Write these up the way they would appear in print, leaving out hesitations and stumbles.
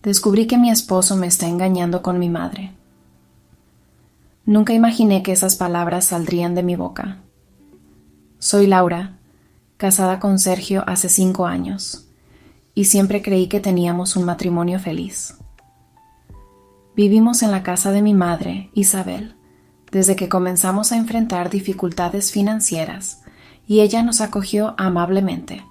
descubrí que mi esposo me está engañando con mi madre. Nunca imaginé que esas palabras saldrían de mi boca. Soy Laura, casada con Sergio hace 5 años, y siempre creí que teníamos un matrimonio feliz. Vivimos en la casa de mi madre, Isabel, desde que comenzamos a enfrentar dificultades financieras, y ella nos acogió amablemente.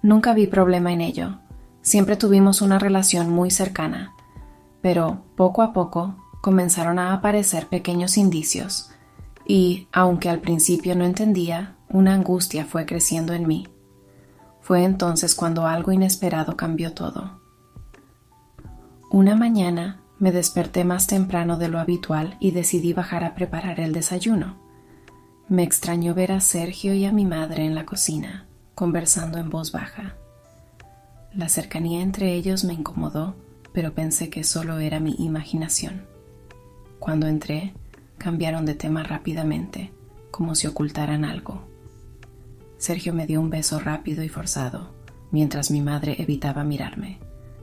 Nunca vi problema en ello. Siempre tuvimos una relación muy cercana, pero poco a poco comenzaron a aparecer pequeños indicios y, aunque al principio no entendía, una angustia fue creciendo en mí. Fue entonces cuando algo inesperado cambió todo. Una mañana me desperté más temprano de lo habitual y decidí bajar a preparar el desayuno. Me extrañó ver a Sergio y a mi madre en la cocina, conversando en voz baja. La cercanía entre ellos me incomodó, pero pensé que solo era mi imaginación. Cuando entré, cambiaron de tema rápidamente, como si ocultaran algo. Sergio me dio un beso rápido y forzado, mientras mi madre evitaba mirarme.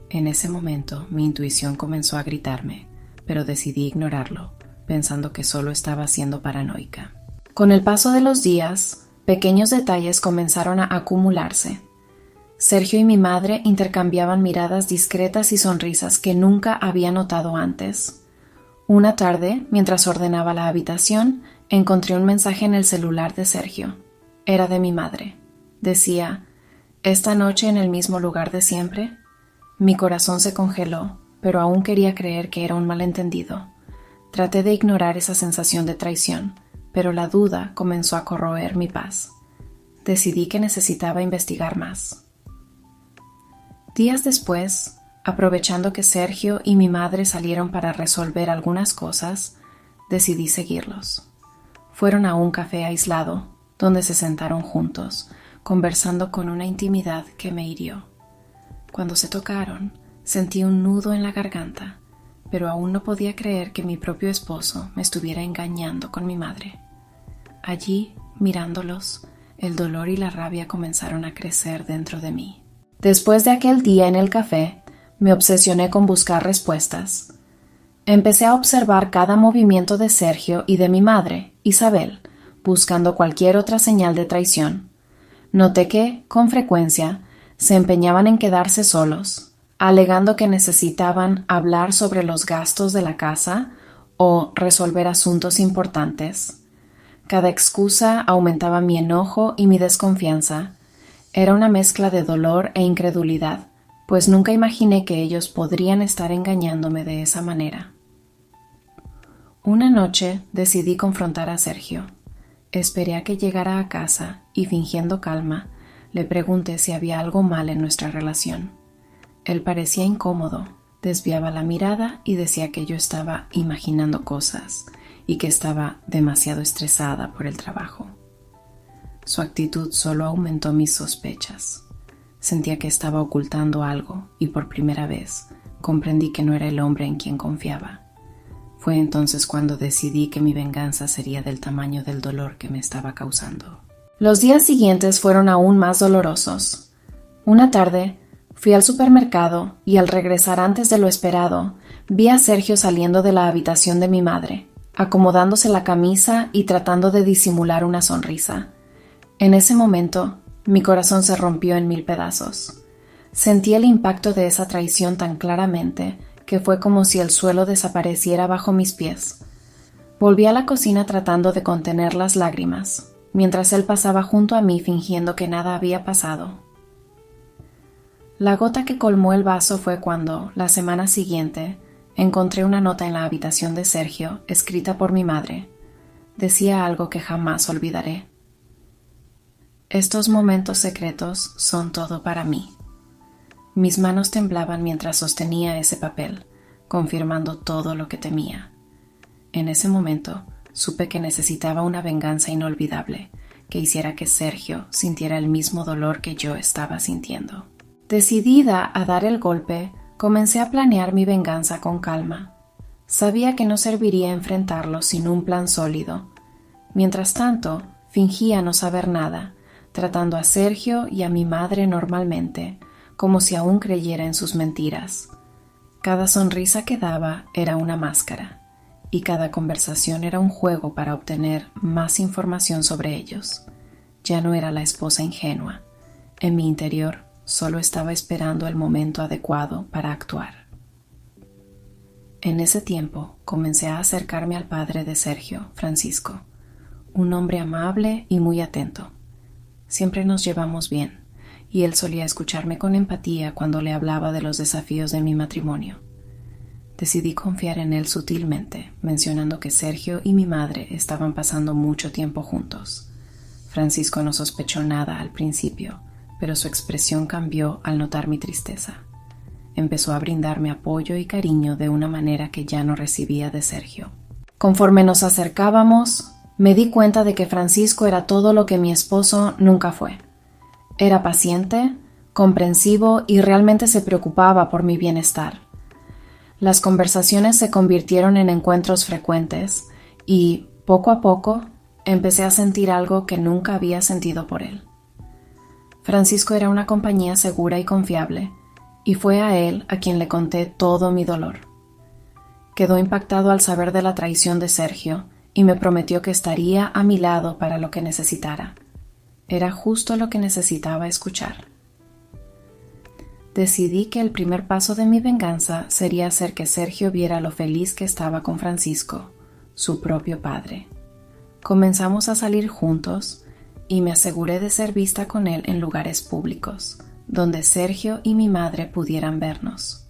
En ese momento, mi intuición comenzó a gritarme, pero decidí ignorarlo, pensando que solo estaba siendo paranoica. Con el paso de los días, pequeños detalles comenzaron a acumularse. Sergio y mi madre intercambiaban miradas discretas y sonrisas que nunca había notado antes. Una tarde, mientras ordenaba la habitación, encontré un mensaje en el celular de Sergio. Era de mi madre. Decía, «¿Esta noche en el mismo lugar de siempre?» Mi corazón se congeló, pero aún quería creer que era un malentendido. Traté de ignorar esa sensación de traición, pero la duda comenzó a corroer mi paz. Decidí que necesitaba investigar más. Días después, aprovechando que Sergio y mi madre salieron para resolver algunas cosas, decidí seguirlos. Fueron a un café aislado, donde se sentaron juntos, conversando con una intimidad que me hirió. Cuando se tocaron, sentí un nudo en la garganta, pero aún no podía creer que mi propio esposo me estuviera engañando con mi madre. Allí, mirándolos, el dolor y la rabia comenzaron a crecer dentro de mí. Después de aquel día en el café, me obsesioné con buscar respuestas. Empecé a observar cada movimiento de Sergio y de mi madre, Isabel, buscando cualquier otra señal de traición. Noté que, con frecuencia, se empeñaban en quedarse solos, alegando que necesitaban hablar sobre los gastos de la casa o resolver asuntos importantes. Cada excusa aumentaba mi enojo y mi desconfianza. Era una mezcla de dolor e incredulidad, pues nunca imaginé que ellos podrían estar engañándome de esa manera. Una noche decidí confrontar a Sergio. Esperé a que llegara a casa y, fingiendo calma, le pregunté si había algo mal en nuestra relación. Él parecía incómodo, desviaba la mirada y decía que yo estaba imaginando cosas y que estaba demasiado estresada por el trabajo. Su actitud solo aumentó mis sospechas. Sentía que estaba ocultando algo y por primera vez comprendí que no era el hombre en quien confiaba. Fue entonces cuando decidí que mi venganza sería del tamaño del dolor que me estaba causando. Los días siguientes fueron aún más dolorosos. Una tarde, fui al supermercado y al regresar antes de lo esperado, vi a Sergio saliendo de la habitación de mi madre, acomodándose la camisa y tratando de disimular una sonrisa. En ese momento, mi corazón se rompió en 1000 pedazos. Sentí el impacto de esa traición tan claramente que fue como si el suelo desapareciera bajo mis pies. Volví a la cocina tratando de contener las lágrimas, mientras él pasaba junto a mí fingiendo que nada había pasado. La gota que colmó el vaso fue cuando, la semana siguiente, encontré una nota en la habitación de Sergio, escrita por mi madre. Decía algo que jamás olvidaré. Estos momentos secretos son todo para mí. Mis manos temblaban mientras sostenía ese papel, confirmando todo lo que temía. En ese momento, supe que necesitaba una venganza inolvidable, que hiciera que Sergio sintiera el mismo dolor que yo estaba sintiendo. Decidida a dar el golpe, comencé a planear mi venganza con calma. Sabía que no serviría enfrentarlo sin un plan sólido. Mientras tanto, fingía no saber nada, tratando a Sergio y a mi madre normalmente, como si aún creyera en sus mentiras. Cada sonrisa que daba era una máscara, y cada conversación era un juego para obtener más información sobre ellos. Ya no era la esposa ingenua. En mi interior solo estaba esperando el momento adecuado para actuar. En ese tiempo comencé a acercarme al padre de Sergio, Francisco, un hombre amable y muy atento. Siempre nos llevamos bien, y él solía escucharme con empatía cuando le hablaba de los desafíos de mi matrimonio. Decidí confiar en él sutilmente, mencionando que Sergio y mi madre estaban pasando mucho tiempo juntos. Francisco no sospechó nada al principio, pero su expresión cambió al notar mi tristeza. Empezó a brindarme apoyo y cariño de una manera que ya no recibía de Sergio. Conforme nos acercábamos, me di cuenta de que Francisco era todo lo que mi esposo nunca fue. Era paciente, comprensivo y realmente se preocupaba por mi bienestar. Las conversaciones se convirtieron en encuentros frecuentes y, poco a poco, empecé a sentir algo que nunca había sentido por él. Francisco era una compañía segura y confiable, y fue a él a quien le conté todo mi dolor. Quedó impactado al saber de la traición de Sergio y me prometió que estaría a mi lado para lo que necesitara. Era justo lo que necesitaba escuchar. Decidí que el primer paso de mi venganza sería hacer que Sergio viera lo feliz que estaba con Francisco, su propio padre. Comenzamos a salir juntos y me aseguré de ser vista con él en lugares públicos, donde Sergio y mi madre pudieran vernos.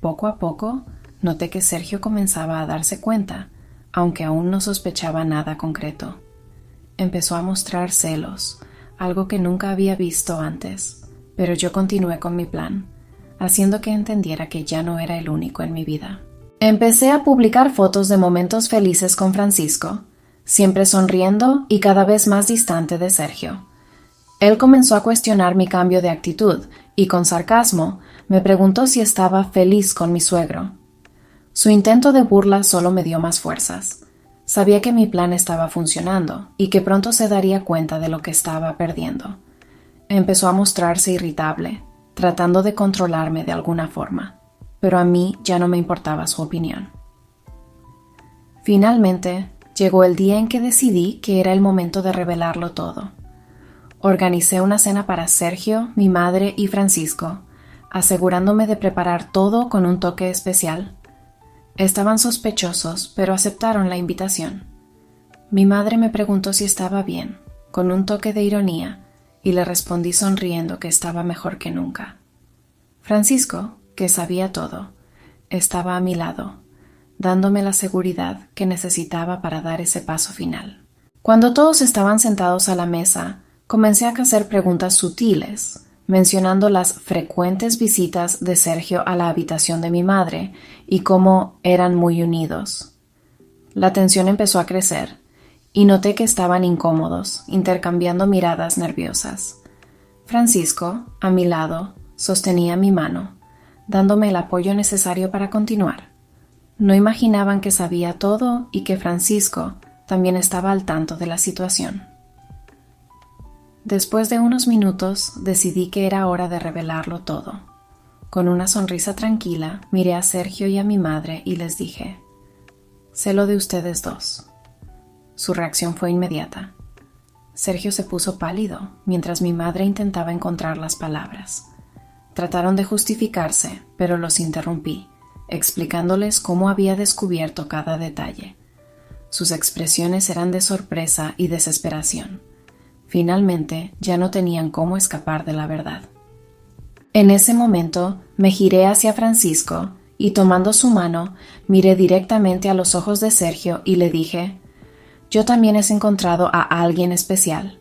Poco a poco, noté que Sergio comenzaba a darse cuenta, aunque aún no sospechaba nada concreto. Empezó a mostrar celos, algo que nunca había visto antes, pero yo continué con mi plan, haciendo que entendiera que ya no era el único en mi vida. Empecé a publicar fotos de momentos felices con Francisco, siempre sonriendo y cada vez más distante de Sergio. Él comenzó a cuestionar mi cambio de actitud y, con sarcasmo, me preguntó si estaba feliz con mi suegro. Su intento de burla solo me dio más fuerzas. Sabía que mi plan estaba funcionando y que pronto se daría cuenta de lo que estaba perdiendo. Empezó a mostrarse irritable, tratando de controlarme de alguna forma, pero a mí ya no me importaba su opinión. Finalmente, llegó el día en que decidí que era el momento de revelarlo todo. Organicé una cena para Sergio, mi madre y Francisco, asegurándome de preparar todo con un toque especial. Estaban sospechosos, pero aceptaron la invitación. Mi madre me preguntó si estaba bien, con un toque de ironía, y le respondí sonriendo que estaba mejor que nunca. Francisco, que sabía todo, estaba a mi lado, dándome la seguridad que necesitaba para dar ese paso final. Cuando todos estaban sentados a la mesa, comencé a hacer preguntas sutiles, mencionando las frecuentes visitas de Sergio a la habitación de mi madre y cómo eran muy unidos. La tensión empezó a crecer y noté que estaban incómodos, intercambiando miradas nerviosas. Francisco, a mi lado, sostenía mi mano, dándome el apoyo necesario para continuar. No imaginaban que sabía todo y que Francisco también estaba al tanto de la situación. Después de unos minutos, decidí que era hora de revelarlo todo. Con una sonrisa tranquila, miré a Sergio y a mi madre y les dije: «Sé lo de ustedes dos». Su reacción fue inmediata. Sergio se puso pálido, mientras mi madre intentaba encontrar las palabras. Trataron de justificarse, pero los interrumpí, explicándoles cómo había descubierto cada detalle. Sus expresiones eran de sorpresa y desesperación. Finalmente, ya no tenían cómo escapar de la verdad. En ese momento, me giré hacia Francisco y, tomando su mano, miré directamente a los ojos de Sergio y le dije: «Yo también he encontrado a alguien especial».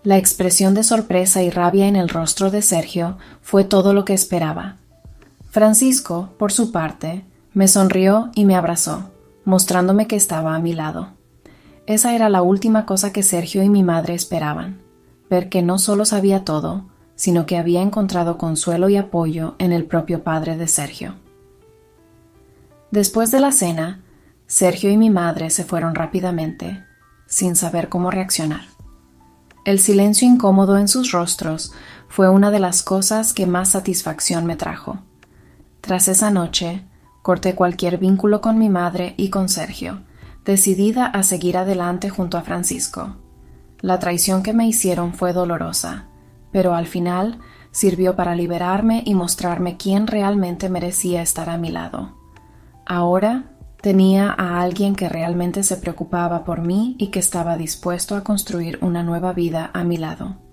La expresión de sorpresa y rabia en el rostro de Sergio fue todo lo que esperaba. Francisco, por su parte, me sonrió y me abrazó, mostrándome que estaba a mi lado. Esa era la última cosa que Sergio y mi madre esperaban, ver que no solo sabía todo, sino que había encontrado consuelo y apoyo en el propio padre de Sergio. Después de la cena, Sergio y mi madre se fueron rápidamente, sin saber cómo reaccionar. El silencio incómodo en sus rostros fue una de las cosas que más satisfacción me trajo. Tras esa noche, corté cualquier vínculo con mi madre y con Sergio, decidida a seguir adelante junto a Francisco. La traición que me hicieron fue dolorosa, pero al final sirvió para liberarme y mostrarme quién realmente merecía estar a mi lado. Ahora tenía a alguien que realmente se preocupaba por mí y que estaba dispuesto a construir una nueva vida a mi lado.